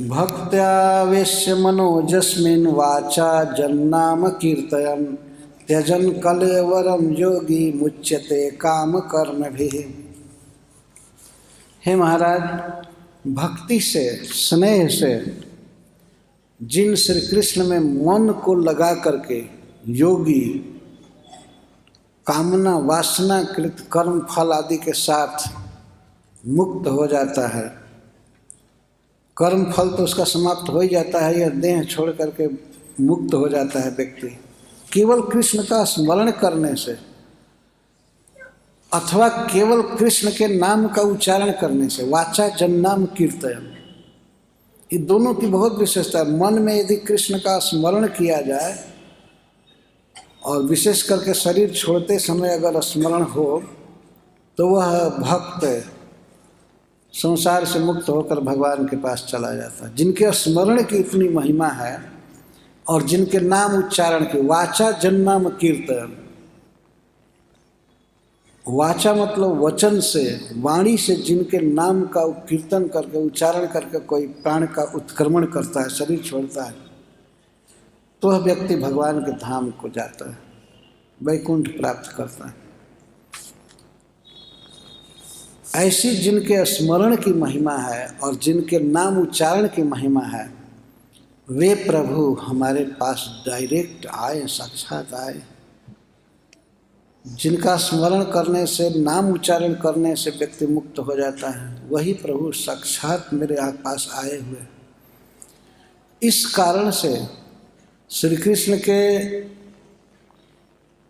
भक्त्यावेश्य मनोजस्मिन् वाचा जन्नाम कीर्तयन् त्यजन कलेवरम योगी मुच्यते काम कर्म भी। हे महाराज, भक्ति से, स्नेह से जिन श्री कृष्ण में मन को लगा करके योगी कामना वासना कृत कर्म फल आदि के साथ मुक्त हो जाता है। कर्म फल तो उसका समाप्त हो ही जाता है, यह देह छोड़ करके मुक्त हो जाता है व्यक्ति केवल कृष्ण का स्मरण करने से अथवा केवल कृष्ण के नाम का उच्चारण करने से। वाचा जन्नाम कीर्तन, ये दोनों की बहुत विशेषता है। मन में यदि कृष्ण का स्मरण किया जाए और विशेष करके शरीर छोड़ते समय अगर स्मरण हो तो वह भक्त संसार से मुक्त होकर भगवान के पास चला जाता है। जिनके स्मरण की इतनी महिमा है और जिनके नाम उच्चारण की, वाचा जन्नाम कीर्तन, वाचा मतलब वचन से, वाणी से जिनके नाम का कीर्तन करके उच्चारण करके कोई प्राण का उत्क्रमण करता है, शरीर छोड़ता है, तो वह व्यक्ति भगवान के धाम को जाता है, वैकुंठ प्राप्त करता है। ऐसी जिनके स्मरण की महिमा है और जिनके नाम उच्चारण की महिमा है, वे प्रभु हमारे पास डायरेक्ट आए, साक्षात आए। जिनका स्मरण करने से, नाम उच्चारण करने से व्यक्ति मुक्त हो जाता है, वही प्रभु साक्षात मेरे पास आए हुए। इस कारण से श्री कृष्ण के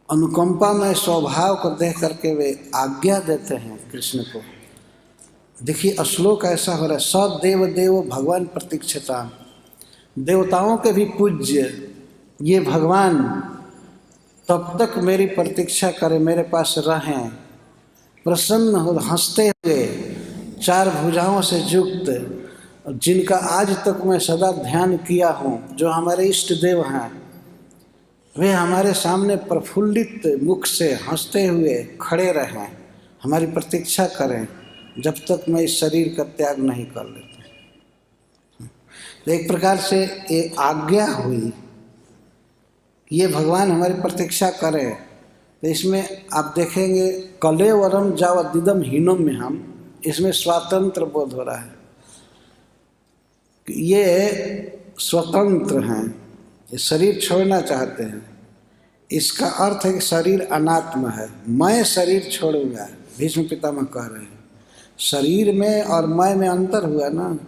अनुकंपा में स्वभाव को देख करके वे आज्ञा देते हैं कृष्ण को। देखिए श्लोक ऐसा हो रहा है, सदेव देव भगवान प्रतीक्षता, देवताओं के भी पूज्य ये भगवान तब तक मेरी प्रतीक्षा करें, मेरे पास रहें, प्रसन्न हो, हंसते हुए, चार भुजाओं से युक्त, जिनका आज तक मैं सदा ध्यान किया हूँ, जो हमारे इष्ट देव हैं, वे हमारे सामने प्रफुल्लित मुख से हंसते हुए खड़े रहें, हमारी प्रतीक्षा करें जब तक मैं इस शरीर का त्याग नहीं कर लेता। तो एक प्रकार से ये आज्ञा हुई, ये भगवान हमारी प्रतीक्षा करें। तो इसमें आप देखेंगे कलेवरम जावदिदम हीनम में हम, इसमें स्वातंत्र बोध हो रहा है कि ये स्वतंत्र हैं, ये शरीर छोड़ना चाहते हैं। इसका अर्थ है कि शरीर अनात्म है, मैं शरीर छोड़ूंगा, भीष्म पितामह कह रहे हैं। शरीर में और मैं में अंतर हुआ ना।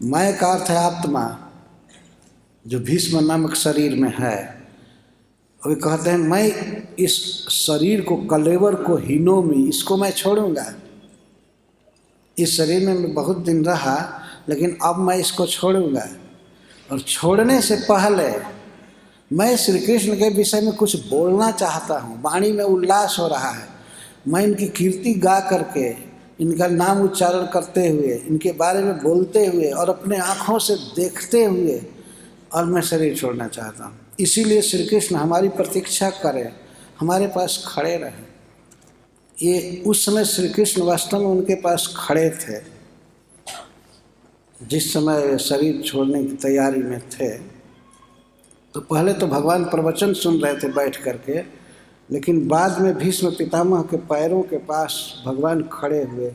मैं का अर्थ है आत्मा, जो भीष्म नामक शरीर में है। वे कहते हैं मैं इस शरीर को, कलेवर को, हीनोमी, इसको मैं छोड़ूंगा। इस शरीर में मैं बहुत दिन रहा, लेकिन अब मैं इसको छोड़ूंगा। और छोड़ने से पहले मैं श्री कृष्ण के विषय में कुछ बोलना चाहता हूँ। वाणी में उल्लास हो रहा है, मैं इनकी कीर्ति गा करके, इनका नाम उच्चारण करते हुए, इनके बारे में बोलते हुए और अपने आँखों से देखते हुए, और मैं शरीर छोड़ना चाहता हूँ। इसीलिए श्री कृष्ण हमारी प्रतीक्षा करें, हमारे पास खड़े रहें। ये उस समय श्री कृष्ण वास्तव में उनके पास खड़े थे, जिस समय शरीर छोड़ने की तैयारी में थे। तो पहले तो भगवान प्रवचन सुन रहे थे बैठ करके, लेकिन बाद में भीष्म पितामह के पैरों के पास भगवान खड़े हुए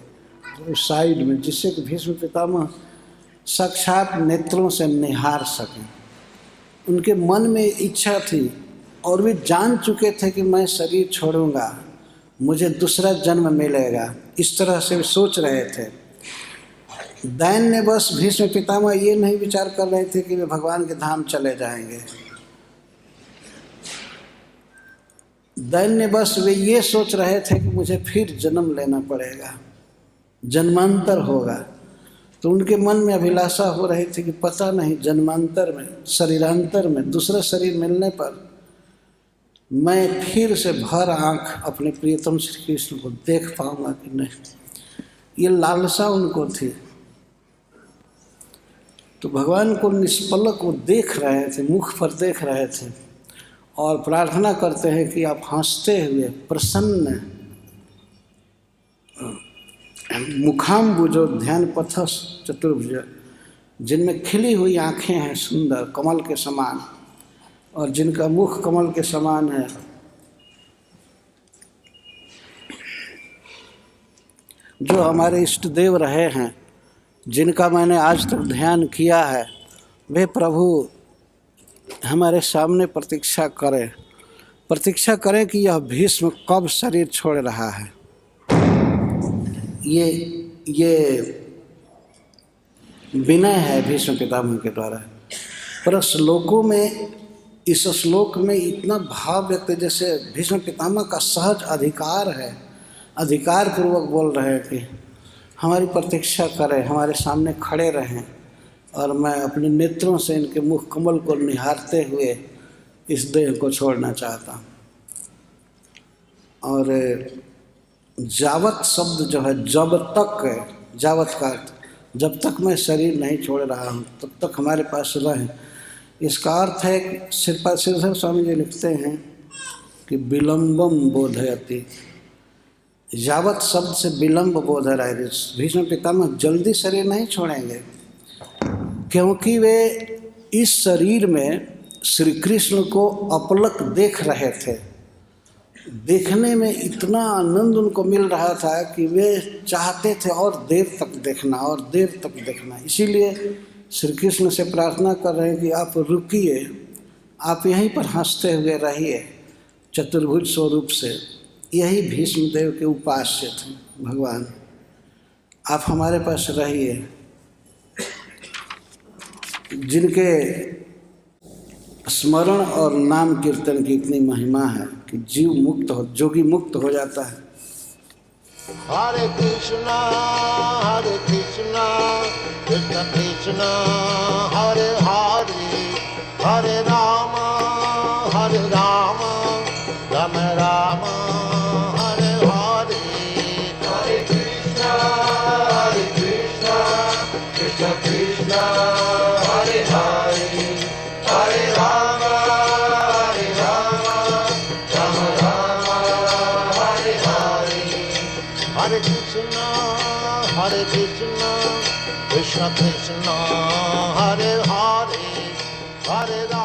उस साइड में, जिससे कि भीष्म पितामह साक्षात नेत्रों से निहार सकें। उनके मन में इच्छा थी और वे जान चुके थे कि मैं शरीर छोड़ूंगा, मुझे दूसरा जन्म मिलेगा, इस तरह से वे सोच रहे थे। दैन्य बस भीष्म पितामह ये नहीं विचार कर रहे थे कि वे भगवान के धाम चले जाएंगे। दैन्य बस वे ये सोच रहे थे कि मुझे फिर जन्म लेना पड़ेगा, जन्मांतर होगा। तो उनके मन में अभिलाषा हो रही थी कि पता नहीं जन्मांतर में, शरीरांतर में, दूसरा शरीर मिलने पर मैं फिर से भर आँख अपने प्रियतम श्री कृष्ण को देख पाऊंगा कि नहीं। ये लालसा उनको थी। तो भगवान को निष्पलक वो देख रहे थे, मुख पर देख रहे थे और प्रार्थना करते हैं कि आप हंसते हुए, प्रसन्न मुखाम्बुजो ध्यान पथस चतुर्भुज, जिनमें खिली हुई आँखें हैं सुंदर कमल के समान, और जिनका मुख कमल के समान है। जो हमारे इष्ट देव रहे हैं, जिनका मैंने आज तक ध्यान किया है, वे प्रभु हमारे सामने प्रतीक्षा करें कि यह भीष्म कब शरीर छोड़ रहा है। ये विनय है भीष्म पितामह के द्वारा। पर श्लोकों में, इस श्लोक में इतना भाव व्यक्त है जैसे भीष्म पितामह का सहज अधिकार है, अधिकार पूर्वक बोल रहे हैं कि हमारी प्रतीक्षा करें, हमारे सामने खड़े रहें, और मैं अपने नेत्रों से इनके मुख कमल को निहारते हुए इस देह को छोड़ना चाहता हूँ। और जावत शब्द जो है जब तक है, जावत का अर्थ जब तक मैं शरीर नहीं छोड़ रहा हूँ तब तक हमारे पास रहें। इसका अर्थ है कि श्रीधर स्वामी जी लिखते हैं कि विलंबम बोधयति, यावत शब्द से विलंब बोध रहा है। भीष्म पितामह जल्दी शरीर नहीं छोड़ेंगे, क्योंकि वे इस शरीर में श्री कृष्ण को अपलक देख रहे थे। देखने में इतना आनंद उनको मिल रहा था कि वे चाहते थे और देर तक देखना, और देर तक देखना। इसीलिए श्री कृष्ण से प्रार्थना कर रहे हैं कि आप रुकिए, आप यहीं पर हंसते हुए रहिए चतुर्भुज स्वरूप से। यही भीष्म देव के उपास्य थे भगवान, आप हमारे पास रहिए। जिनके स्मरण और नाम कीर्तन की इतनी महिमा है कि जीव मुक्त हो, जोगी मुक्त हो जाता है। हरे कृष्णा कृष्ण कृष्ण हरे हरे, हरे राम राम राम हरे हरे। हरे कृष्ण कृष्ण कृष्ण हरे हरे, हरे राम राम राम हरे हरे। हरे कृष्ण कृष्ण कृष्ण हरे हरे, हरे राम